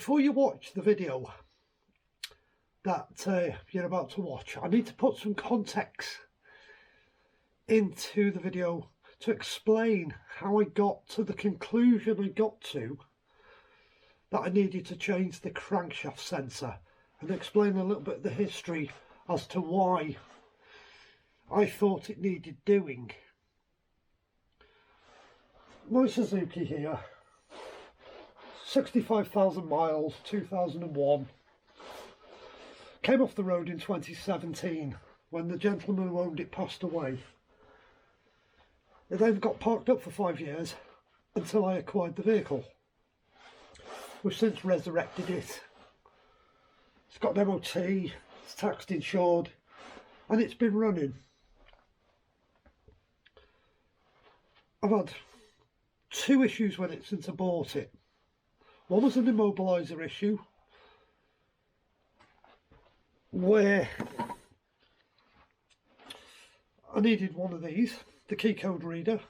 before you watch the video that you're about to watch, I need to put some context into the video to explain how I got to the conclusion I got to that I needed to change the crankshaft sensor, and explain a little bit of the history as to why I thought it needed doing. My Suzuki here, 65,000 miles, 2001, came off the road in 2017 when the gentleman who owned it passed away. It then got parked up for 5 years until I acquired the vehicle. We've since resurrected it. It's got an MOT, it's taxed, insured, and it's been running. I've had 2 issues with it since I bought it. One was an immobiliser issue, where I needed one of these, the key code reader.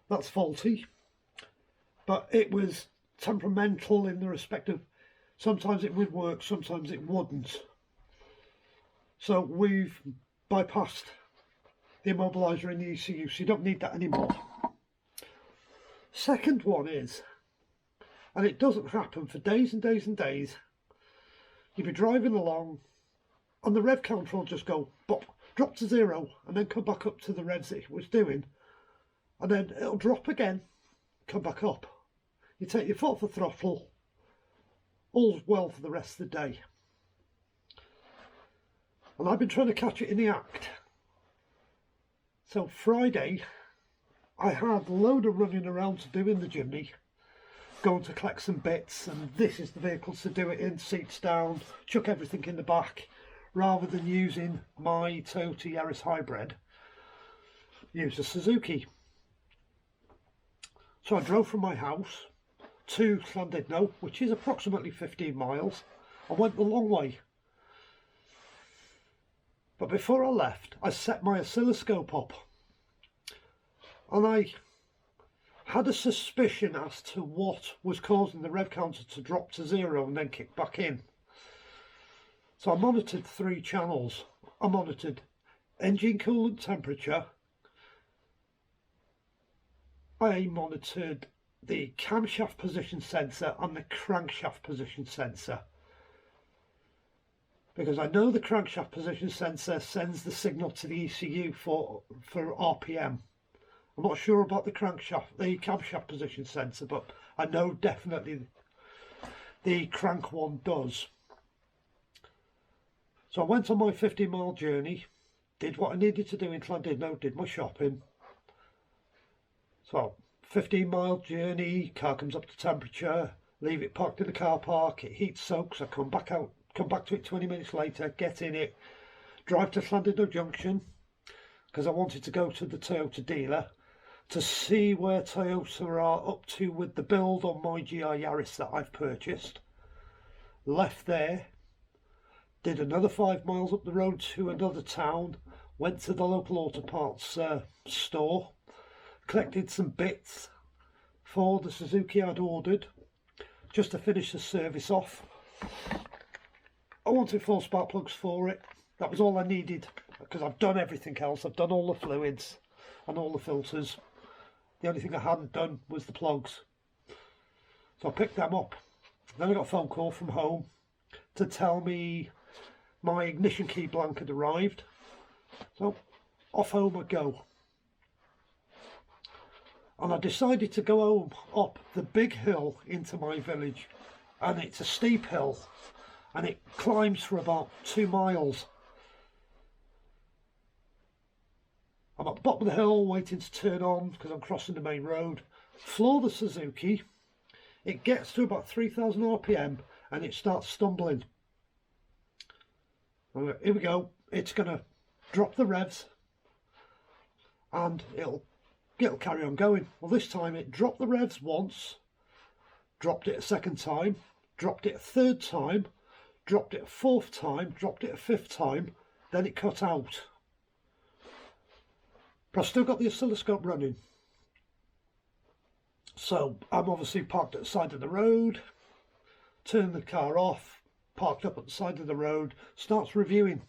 That's faulty, but it was temperamental in the respect of sometimes it would work, sometimes it wouldn't. So we've bypassed the immobiliser in the ECU, so you don't need that anymore. Second one is, and it doesn't happen for days and days and days, you'll be driving along and the rev counter will just go bop, drop to 0 and then come back up to the revs it was doing, and then it'll drop again, come back up. You take your foot off the throttle, all's well for the rest of the day. And I've been trying to catch it in the act. So Friday I had a load of running around to do in the Jimny, going to collect some bits, and this is the vehicle to do it in, seats down, chuck everything in the back, rather than using my Toyota Yaris hybrid, use a Suzuki. So I drove from my house to Llandudno, which is approximately 15 miles. I went the long way. But before I left, I set my oscilloscope up, and I had a suspicion as to what was causing the rev counter to drop to 0 and then kick back in. So I monitored 3 channels. I monitored engine coolant temperature, I monitored the camshaft position sensor and the crankshaft position sensor, because I know the crankshaft position sensor sends the signal to the ECU for RPM. I'm not sure about the camshaft position sensor, but I know definitely the crank one does. So I went on my 50-mile journey, did what I needed to do in Llandudno, did my shopping. So 15-mile journey, car comes up to temperature, leave it parked in the car park, it heat soaks, I come back to it 20 minutes later, get in it, drive to Llandudno Junction, because I wanted to go to the Toyota dealer to see where Toyota are up to with the build on my GR Yaris that I've purchased. Left there, did another 5 miles up the road to another town, went to the local auto parts store, collected some bits for the Suzuki I'd ordered just to finish the service off. I wanted 4 spark plugs for it. That was all I needed, because I've done everything else. I've done all the fluids and all the filters. The only thing I hadn't done was the plugs. So I picked them up. Then I got a phone call from home to tell me my ignition key blank had arrived. So off home I go. And I decided to go home up the big hill into my village, and it's a steep hill and it climbs for about 2 miles. I'm at the bottom of the hill waiting to turn on because I'm crossing the main road, floor the Suzuki, it gets to about 3,000 RPM and it starts stumbling. Here we go, it's going to drop the revs and it'll carry on going. Well, this time it dropped the revs once, dropped it a second time, dropped it a third time, dropped it a fourth time, dropped it a fifth time, then it cut out. But I've still got the oscilloscope running. So I'm obviously parked at the side of the road, turn the car off, parked up at the side of the road, starts reviewing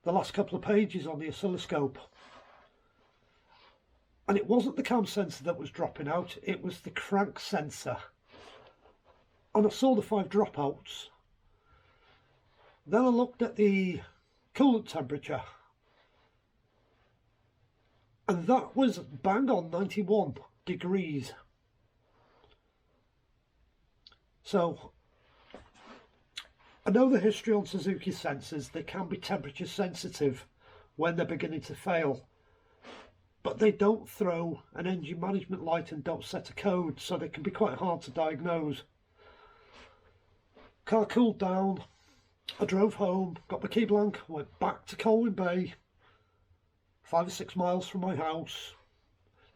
the last couple of pages on the oscilloscope. And it wasn't the cam sensor that was dropping out, it was the crank sensor. And I saw the 5 dropouts. Then I looked at the coolant temperature, and that was bang on 91 degrees. So I know the history on Suzuki sensors, they can be temperature sensitive when they're beginning to fail, but they don't throw an engine management light and don't set a code, so they can be quite hard to diagnose. Car cooled down, I drove home, got my key blank, went back to Colwyn Bay, 5 or 6 miles from my house,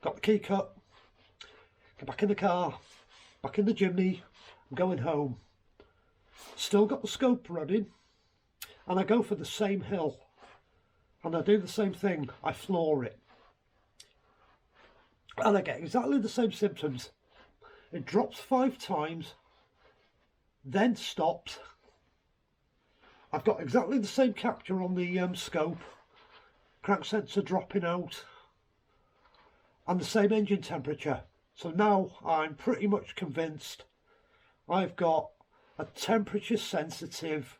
got the key cut, get back in the car, back in the Jimny, I'm going home. Still got the scope running, and I go for the same hill, and I do the same thing, I floor it. And I get exactly the same symptoms. It drops 5 times, then stops. I've got exactly the same capture on the scope, crank sensor dropping out, and the same engine temperature. So now I'm pretty much convinced I've got a temperature sensitive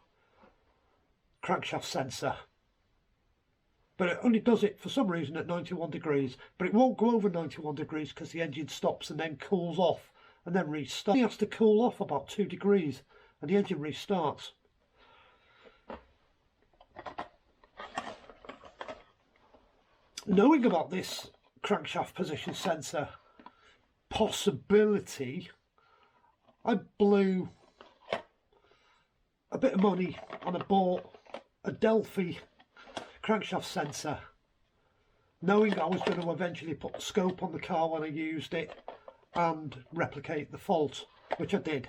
crankshaft sensor. But it only does it for some reason at 91 degrees, but it won't go over 91 degrees because the engine stops and then cools off and then restarts. It has to cool off about 2 degrees and the engine restarts. Knowing about this crankshaft position sensor possibility, I blew a bit of money and I bought a Delphi crankshaft sensor, knowing I was going to eventually put the scope on the car when I used it and replicate the fault, which I did.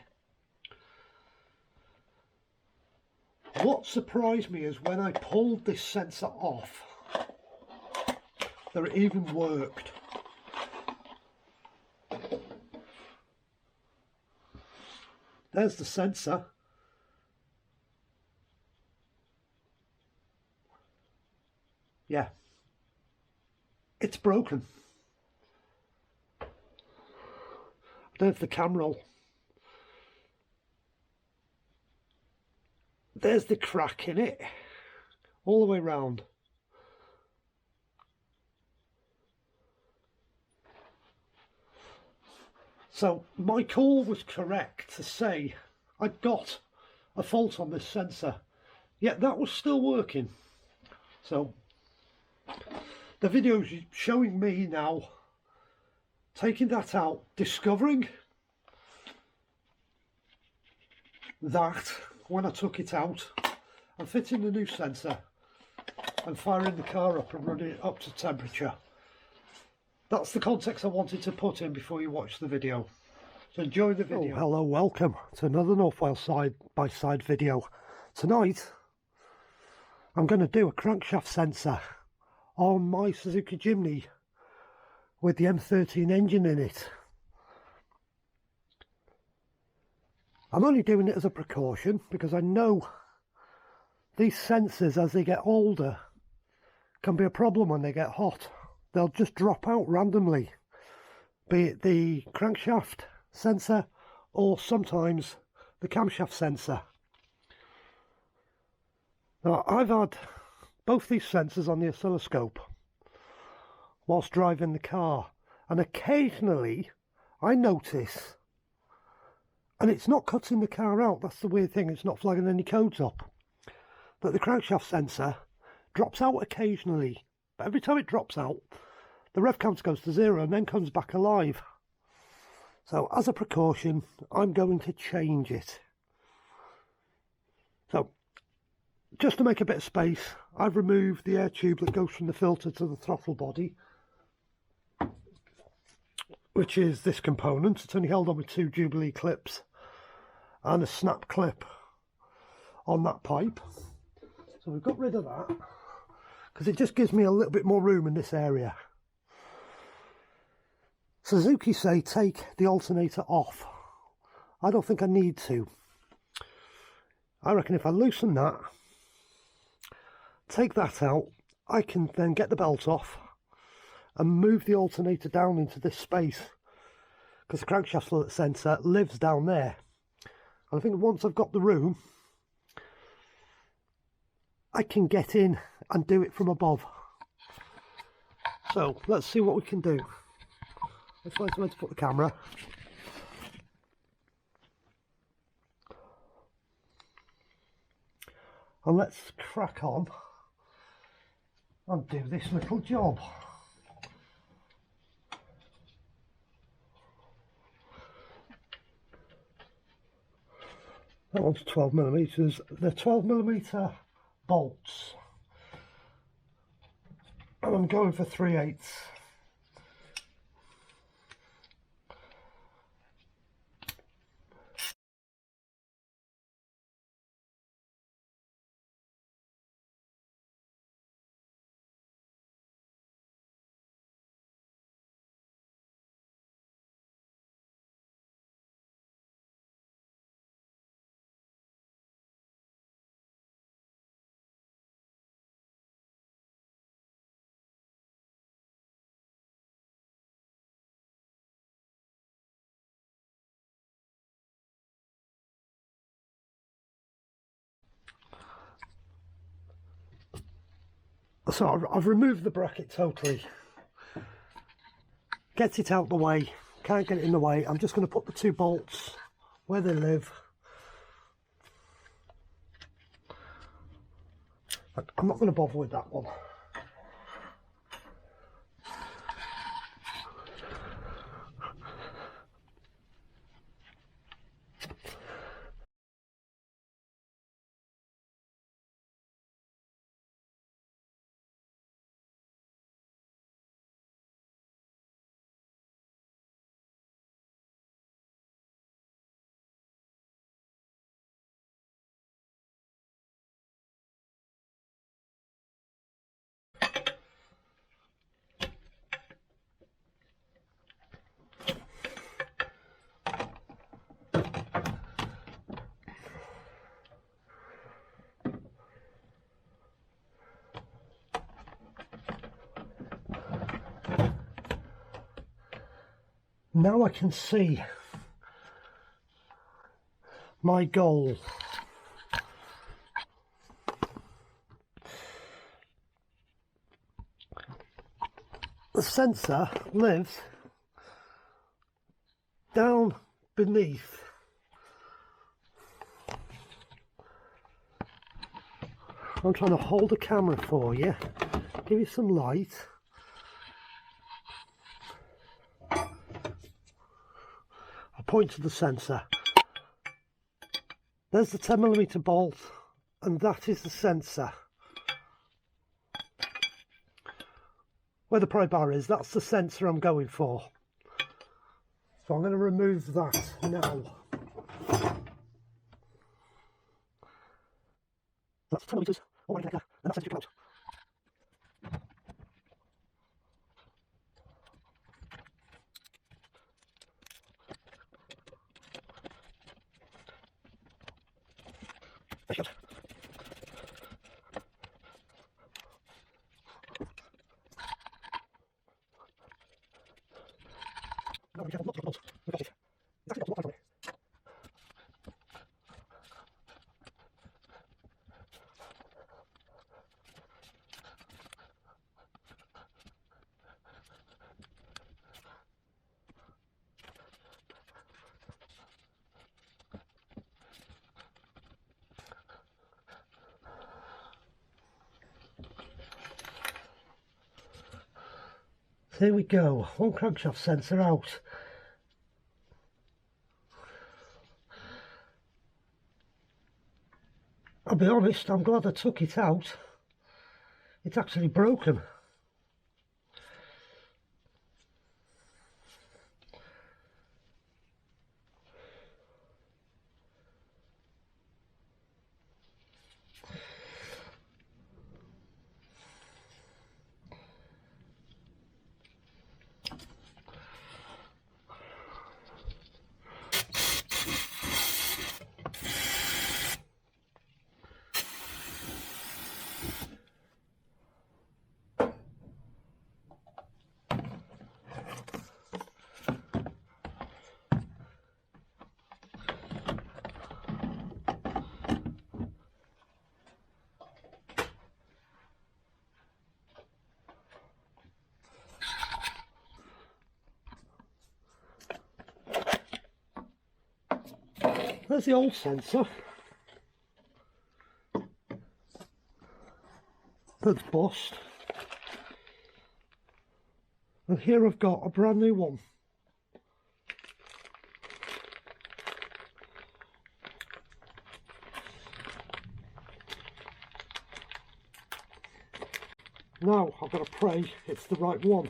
What surprised me is when I pulled this sensor off, that it even worked. There's the sensor. Yeah, it's broken. There's the cam roll. There's the crack in it, all the way round. So my call was correct to say I'd got a fault on this sensor, yet that was still working. So the video is showing me now taking that out, discovering that when I took it out and fitting the new sensor and firing the car up and running it up to temperature. That's the context I wanted to put in before you watch the video. So enjoy the video. Oh, hello, welcome to another North Wales side-by-side video. Tonight I'm going to do a crankshaft sensor on my Suzuki Jimny with the M13 engine in it. I'm only doing it as a precaution because I know these sensors, as they get older, can be a problem when they get hot. They'll just drop out randomly, be it the crankshaft sensor or sometimes the camshaft sensor. Now, I've had both these sensors on the oscilloscope whilst driving the car, and occasionally I notice, and it's not cutting the car out, that's the weird thing, it's not flagging any codes up, that the crankshaft sensor drops out occasionally. But every time it drops out, the rev counter goes to 0 and then comes back alive. So as a precaution, I'm going to change it. So just to make a bit of space, I've removed the air tube that goes from the filter to the throttle body, which is this component. It's only held on with 2 Jubilee clips and a snap clip on that pipe. So we've got rid of that, because it just gives me a little bit more room in this area. Suzuki say take the alternator off, I don't think I need to. I reckon if I loosen that, take that out, I can then get the belt off and move the alternator down into this space, because the crankshaft sensor lives down there. And I think once I've got the room, I can get in and do it from above. So let's see what we can do. Let's find somewhere to put the camera. And let's crack on and do this little job. That one's 12mm. They're 12mm bolts. And I'm going for 3/8. So I've removed the bracket totally. Get it out the way. Can't get it in the way. I'm just going to put the 2 bolts where they live. I'm not going to bother with that one. Now I can see my goal. The sensor lives down beneath. I'm trying to hold the camera for you, give you some light. Point to the sensor. There's the 10mm bolt, and that is the sensor. Where the pry bar is, that's the sensor I'm going for. So I'm going to remove that now. That's 10mm, and that sensor out. There we go, one crankshaft sensor out. I'll be honest, I'm glad I took it out. It's actually broken. there's the old sensor that's bust, and here I've got a brand new one. Now I've got to pray it's the right one.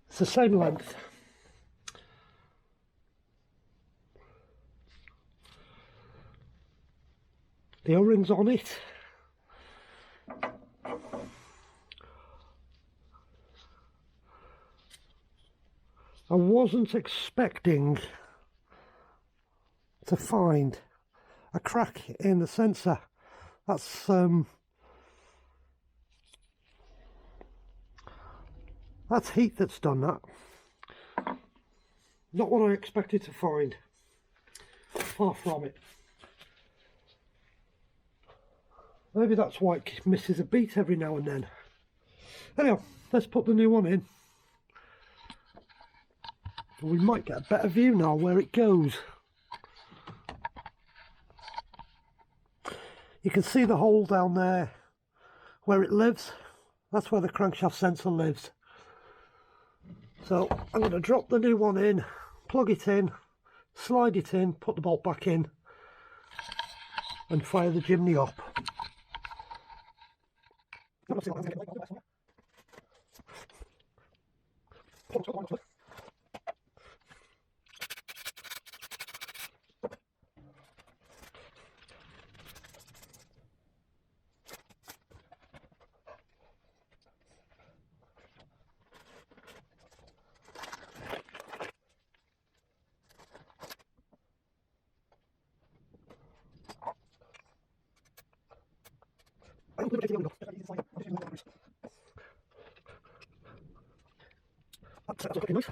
It's the same length. The O-rings on it. I wasn't expecting to find a crack in the sensor. That's heat that's done that. Not what I expected to find. Far from it. Maybe that's why it misses a beat every now and then. Anyhow, let's put the new one in. We might get a better view now where it goes. You can see the hole down there where it lives. That's where the crankshaft sensor lives. So I'm going to drop the new one in, plug it in, slide it in, put the bolt back in, and fire the Jimny up. That's looking nice.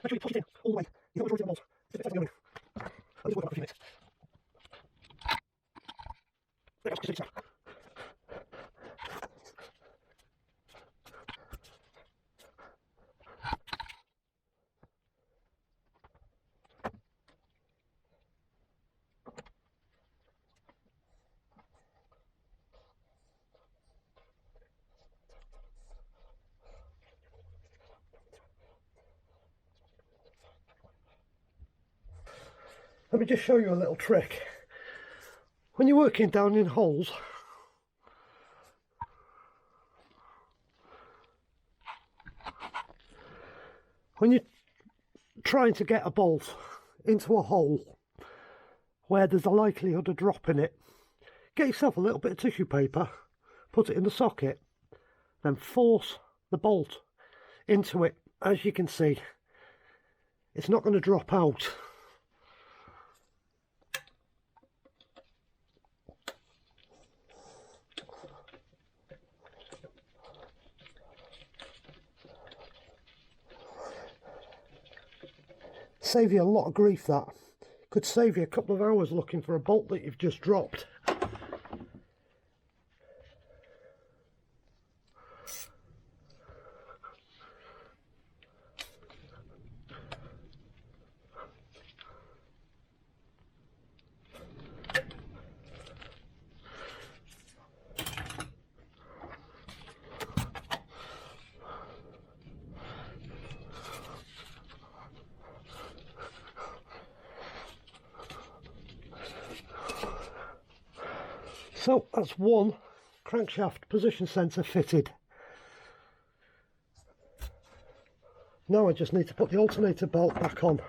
Actually, push it in all the way. You don't want to roll it on the balls. It's a bit going. I'll just work on it for a few minutes. There you go, let me just show you a little trick. When you're working down in holes, when you're trying to get a bolt into a hole where there's a likelihood of dropping it, get yourself a little bit of tissue paper, put it in the socket, then force the bolt into it. As you can see, it's not going to drop out. Save you a lot of grief. That could save you a couple of hours looking for a bolt that you've just dropped. So that's one crankshaft position sensor fitted. Now I just need to put the alternator belt back on.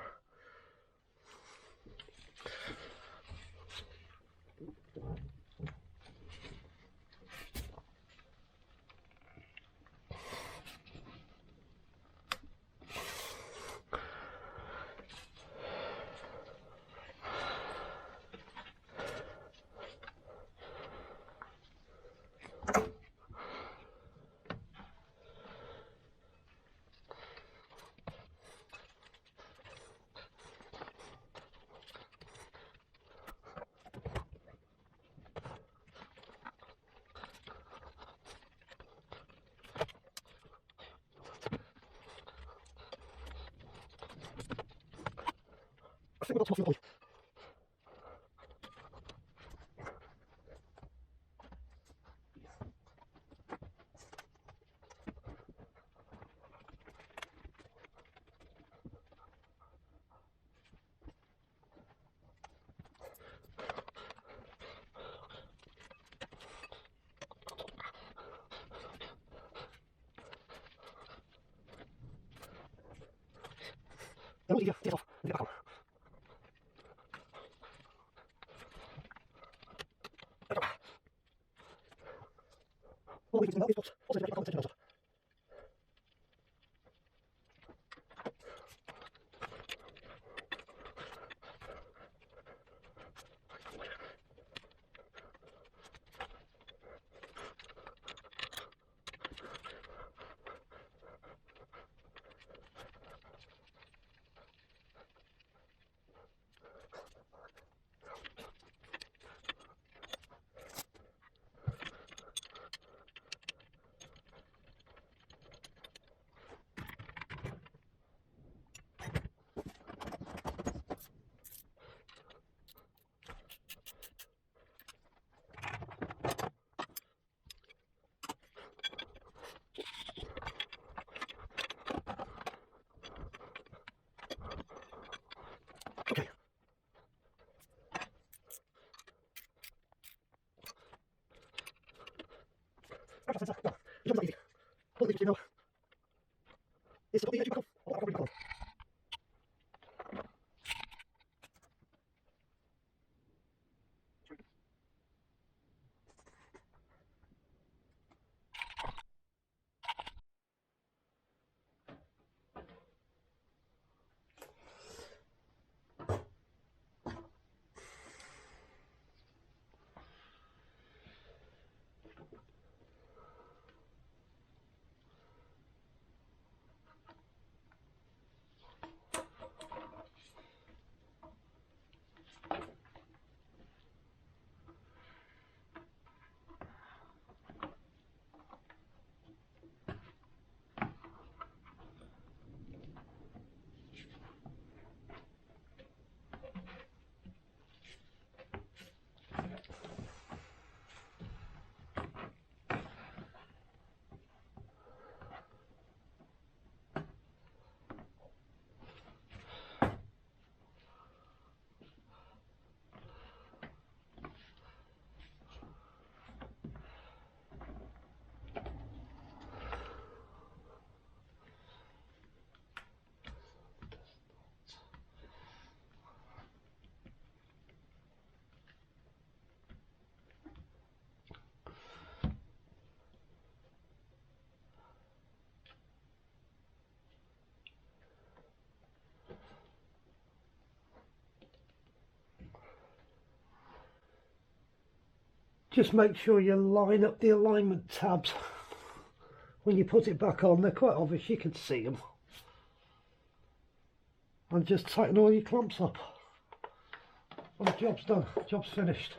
think we've got to off get off. Get back on. All we can do now is put also back on the motor. Okay. Just make sure you line up the alignment tabs when you put it back on. They're quite obvious, you can see them. And just tighten all your clamps up. And the job's done, job's finished.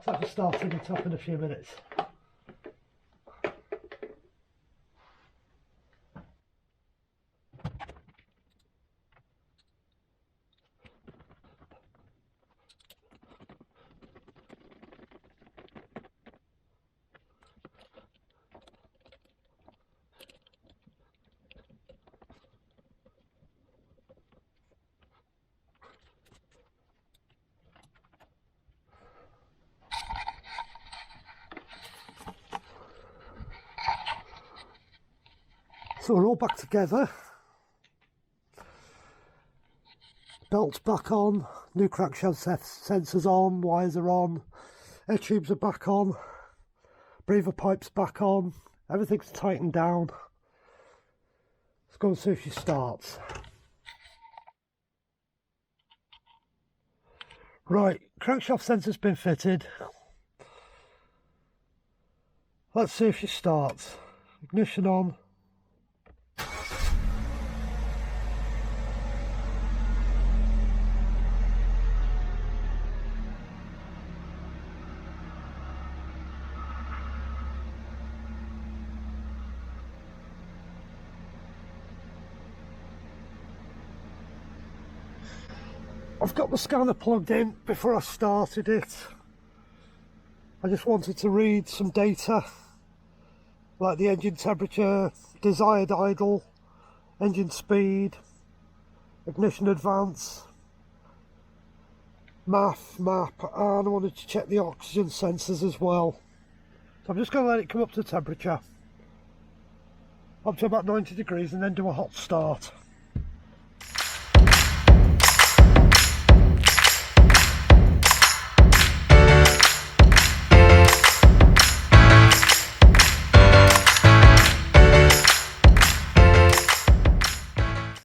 So I'll start it up in a few minutes. So we're all back together. Belts back on, new crankshaft sensors on, wires are on, air tubes are back on, breather pipes back on, everything's tightened down. Let's go and see if she starts. Right, crankshaft sensor's been fitted. Let's see if she starts. Ignition on. I've got the scanner plugged in before I started it. I just wanted to read some data like the engine temperature, desired idle, engine speed, ignition advance, map, and I wanted to check the oxygen sensors as well. So I'm just going to let it come up to temperature, up to about 90 degrees, and then do a hot start.